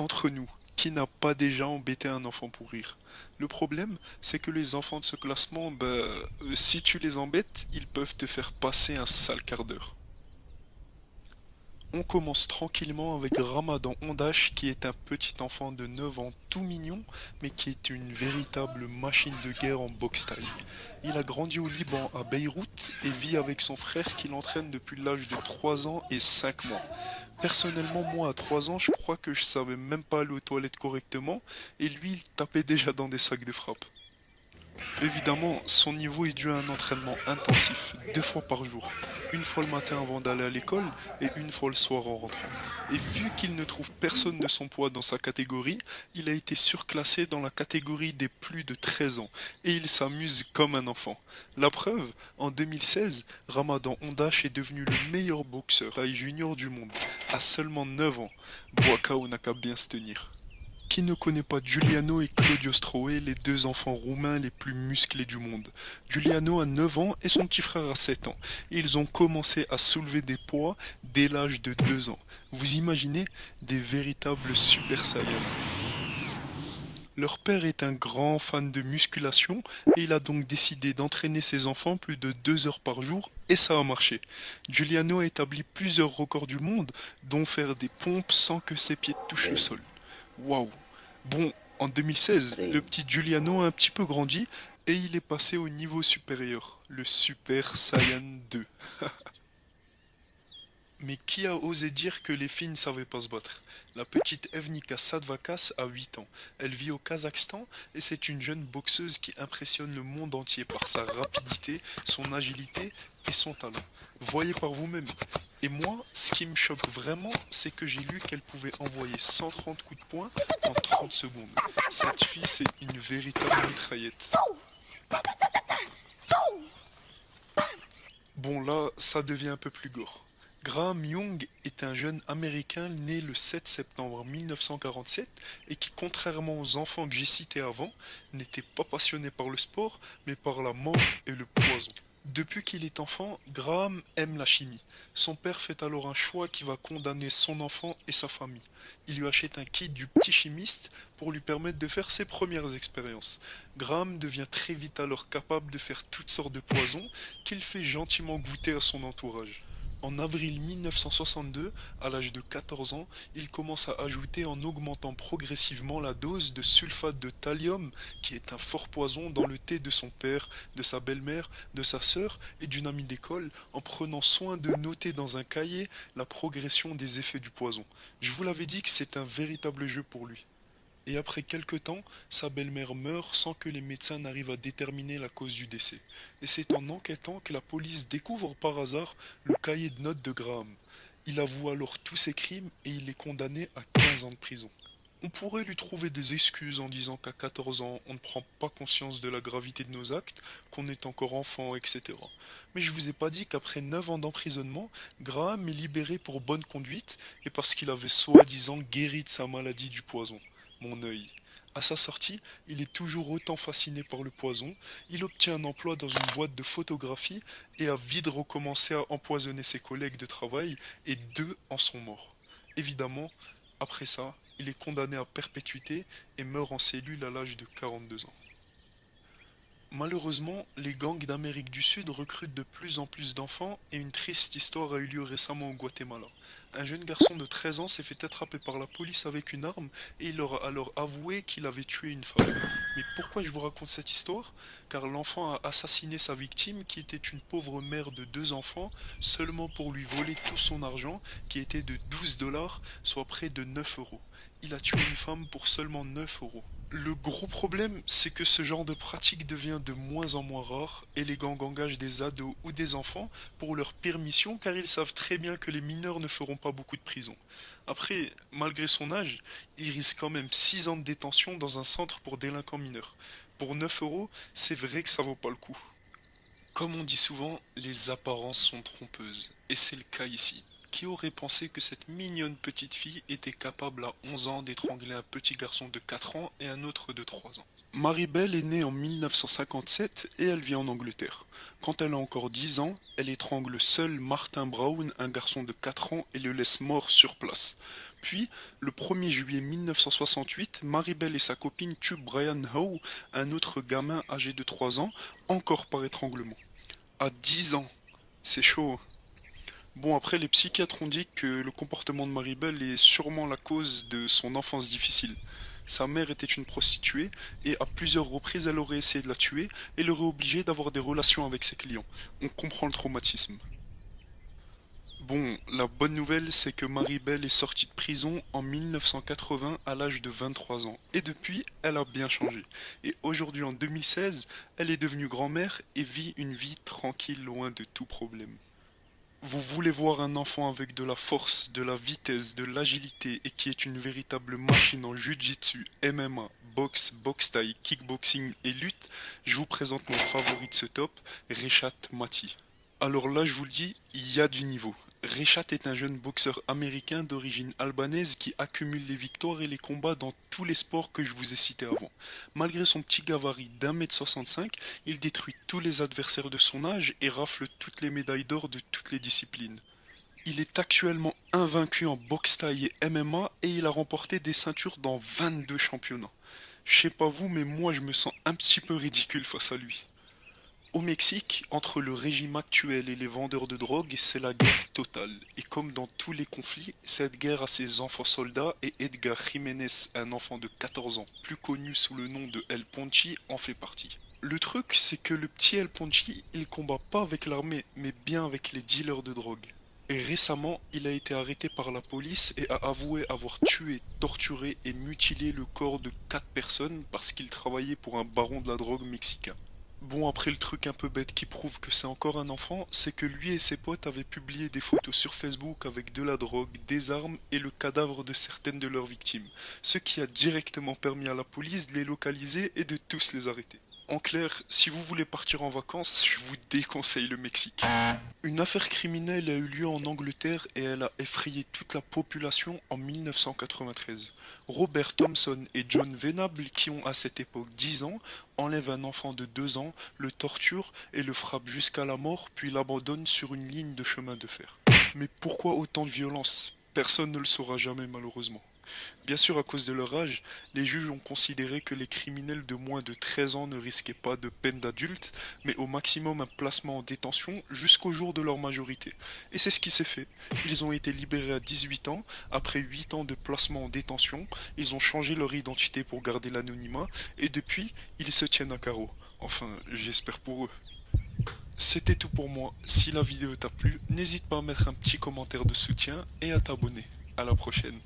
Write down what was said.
d'entre nous qui n'a pas déjà embêté un enfant pour rire? Le problème, c'est que les enfants de ce classement, si tu les embêtes, ils peuvent te faire passer un sale quart d'heure. On commence tranquillement avec Ramadan Ondash qui est un petit enfant de 9 ans tout mignon mais qui est une véritable machine de guerre en boxe thaï. Il a grandi au Liban à Beyrouth et vit avec son frère qui l'entraîne depuis l'âge de 3 ans et 5 mois. Personnellement, moi à 3 ans, je crois que je savais même pas aller aux toilettes correctement et lui il tapait déjà dans des sacs de frappe. Évidemment, son niveau est dû à un entraînement intensif, 2 fois par jour. Une fois le matin avant d'aller à l'école et une fois le soir en rentrant. Et vu qu'il ne trouve personne de son poids dans sa catégorie, il a été surclassé dans la catégorie des plus de 13 ans. Et il s'amuse comme un enfant. La preuve, en 2016, Ramadan Ondash est devenu le meilleur boxeur taille junior du monde, à seulement 9 ans. Boakao n'a qu'à bien se tenir. Qui ne connaît pas Giuliano et Claudio Strohe, les deux enfants roumains les plus musclés du monde? Giuliano a 9 ans et son petit frère a 7 ans. Ils ont commencé à soulever des poids dès l'âge de 2 ans. Vous imaginez des véritables Super Saiyans. Leur père est un grand fan de musculation et il a donc décidé d'entraîner ses enfants plus de 2 heures par jour et ça a marché. Giuliano a établi plusieurs records du monde, dont faire des pompes sans que ses pieds touchent le sol. Waouh! Bon, en 2016, le petit Giuliano a un petit peu grandi et il est passé au niveau supérieur, le Super Saiyan 2. Mais qui a osé dire que les filles ne savaient pas se battre? La petite Evnika Sadvakas a 8 ans. Elle vit au Kazakhstan et c'est une jeune boxeuse qui impressionne le monde entier par sa rapidité, son agilité et son talent. Voyez par vous-même. Et moi, ce qui me choque vraiment, c'est que j'ai lu qu'elle pouvait envoyer 130 coups de poing en 30 secondes. Cette fille, c'est une véritable mitraillette. Bon là, ça devient un peu plus gore. Graham Young est un jeune Américain né le 7 septembre 1947 et qui, contrairement aux enfants que j'ai cités avant, n'était pas passionné par le sport, mais par la mort et le poison. Depuis qu'il est enfant, Graham aime la chimie. Son père fait alors un choix qui va condamner son enfant et sa famille. Il lui achète un kit du petit chimiste pour lui permettre de faire ses premières expériences. Graham devient très vite alors capable de faire toutes sortes de poisons qu'il fait gentiment goûter à son entourage. En avril 1962, à l'âge de 14 ans, il commence à ajouter en augmentant progressivement la dose de sulfate de thallium, qui est un fort poison, dans le thé de son père, de sa belle-mère, de sa sœur et d'une amie d'école, en prenant soin de noter dans un cahier la progression des effets du poison. Je vous l'avais dit que c'est un véritable jeu pour lui. Et après quelque temps, sa belle-mère meurt sans que les médecins n'arrivent à déterminer la cause du décès. Et c'est en enquêtant que la police découvre par hasard le cahier de notes de Graham. Il avoue alors tous ses crimes et il est condamné à 15 ans de prison. On pourrait lui trouver des excuses en disant qu'à 14 ans, on ne prend pas conscience de la gravité de nos actes, qu'on est encore enfant, etc. Mais je vous ai pas dit qu'après 9 ans d'emprisonnement, Graham est libéré pour bonne conduite et parce qu'il avait soi-disant guéri de sa maladie du poison. Mon œil. À sa sortie, il est toujours autant fasciné par le poison, il obtient un emploi dans une boîte de photographie et a vite recommencé à empoisonner ses collègues de travail et 2 en sont morts. Évidemment, après ça, il est condamné à perpétuité et meurt en cellule à l'âge de 42 ans. Malheureusement, les gangs d'Amérique du Sud recrutent de plus en plus d'enfants et une triste histoire a eu lieu récemment au Guatemala. Un jeune garçon de 13 ans s'est fait attraper par la police avec une arme et il leur a alors avoué qu'il avait tué une femme. Mais pourquoi je vous raconte cette histoire? Car l'enfant a assassiné sa victime qui était une pauvre mère de 2 enfants seulement pour lui voler tout son argent qui était de 12 dollars, soit près de 9 euros. Il a tué une femme pour seulement 9 euros. Le gros problème, c'est que ce genre de pratique devient de moins en moins rare et les gangs engagent des ados ou des enfants pour leur pire mission car ils savent très bien que les mineurs ne feront pas beaucoup de prison. Après, malgré son âge, il risque quand même 6 ans de détention dans un centre pour délinquants mineurs. Pour 9 euros, c'est vrai que ça vaut pas le coup. Comme on dit souvent, les apparences sont trompeuses, et c'est le cas ici. Qui aurait pensé que cette mignonne petite fille était capable à 11 ans d'étrangler un petit garçon de 4 ans et un autre de 3 ans? Maribel est née en 1957 et elle vit en Angleterre. Quand elle a encore 10 ans, elle étrangle seule Martin Brown, un garçon de 4 ans, et le laisse mort sur place. Puis, le 1er juillet 1968, Maribel et sa copine tuent Brian Howe, un autre gamin âgé de 3 ans, encore par étranglement. À 10 ans, c'est chaud. Bon, après, les psychiatres ont dit que le comportement de Maribel est sûrement la cause de son enfance difficile. Sa mère était une prostituée et à plusieurs reprises elle aurait essayé de la tuer et l'aurait obligée d'avoir des relations avec ses clients. On comprend le traumatisme. Bon, la bonne nouvelle c'est que Maribel est sortie de prison en 1980 à l'âge de 23 ans et depuis elle a bien changé. Et aujourd'hui en 2016, elle est devenue grand-mère et vit une vie tranquille loin de tout problème. Vous voulez voir un enfant avec de la force, de la vitesse, de l'agilité et qui est une véritable machine en jiu-jitsu, MMA, boxe, boxe thaï, kickboxing et lutte, je vous présente mon favori de ce top, Reshat Mati. Alors là, je vous le dis, il y a du niveau. Reshat est un jeune boxeur américain d'origine albanaise qui accumule les victoires et les combats dans tous les sports que je vous ai cités avant. Malgré son petit gabarit d'1,65 m, il détruit tous les adversaires de son âge et rafle toutes les médailles d'or de toutes les disciplines. Il est actuellement invaincu en boxe thaï et MMA et il a remporté des ceintures dans 22 championnats. Je sais pas vous, mais moi je me sens un petit peu ridicule face à lui. Au Mexique, entre le régime actuel et les vendeurs de drogue, c'est la guerre totale. Et comme dans tous les conflits, cette guerre a ses enfants soldats et Edgar Jiménez, un enfant de 14 ans, plus connu sous le nom de El Ponchi, en fait partie. Le truc, c'est que le petit El Ponchi, il combat pas avec l'armée, mais bien avec les dealers de drogue. Et récemment, il a été arrêté par la police et a avoué avoir tué, torturé et mutilé le corps de 4 personnes parce qu'il travaillait pour un baron de la drogue mexicain. Bon, après le truc un peu bête qui prouve que c'est encore un enfant, c'est que lui et ses potes avaient publié des photos sur Facebook avec de la drogue, des armes et le cadavre de certaines de leurs victimes, ce qui a directement permis à la police de les localiser et de tous les arrêter. En clair, si vous voulez partir en vacances, je vous déconseille le Mexique. Une affaire criminelle a eu lieu en Angleterre et elle a effrayé toute la population en 1993. Robert Thompson et John Venable, qui ont à cette époque 10 ans, enlèvent un enfant de 2 ans, le torturent et le frappent jusqu'à la mort, puis l'abandonnent sur une ligne de chemin de fer. Mais pourquoi autant de violence? Personne ne le saura jamais malheureusement. Bien sûr, à cause de leur âge, les juges ont considéré que les criminels de moins de 13 ans ne risquaient pas de peine d'adulte, mais au maximum un placement en détention jusqu'au jour de leur majorité. Et c'est ce qui s'est fait. Ils ont été libérés à 18 ans, après 8 ans de placement en détention, ils ont changé leur identité pour garder l'anonymat, et depuis, ils se tiennent à carreau. Enfin, j'espère pour eux. C'était tout pour moi. Si la vidéo t'a plu, n'hésite pas à mettre un petit commentaire de soutien et à t'abonner. À la prochaine.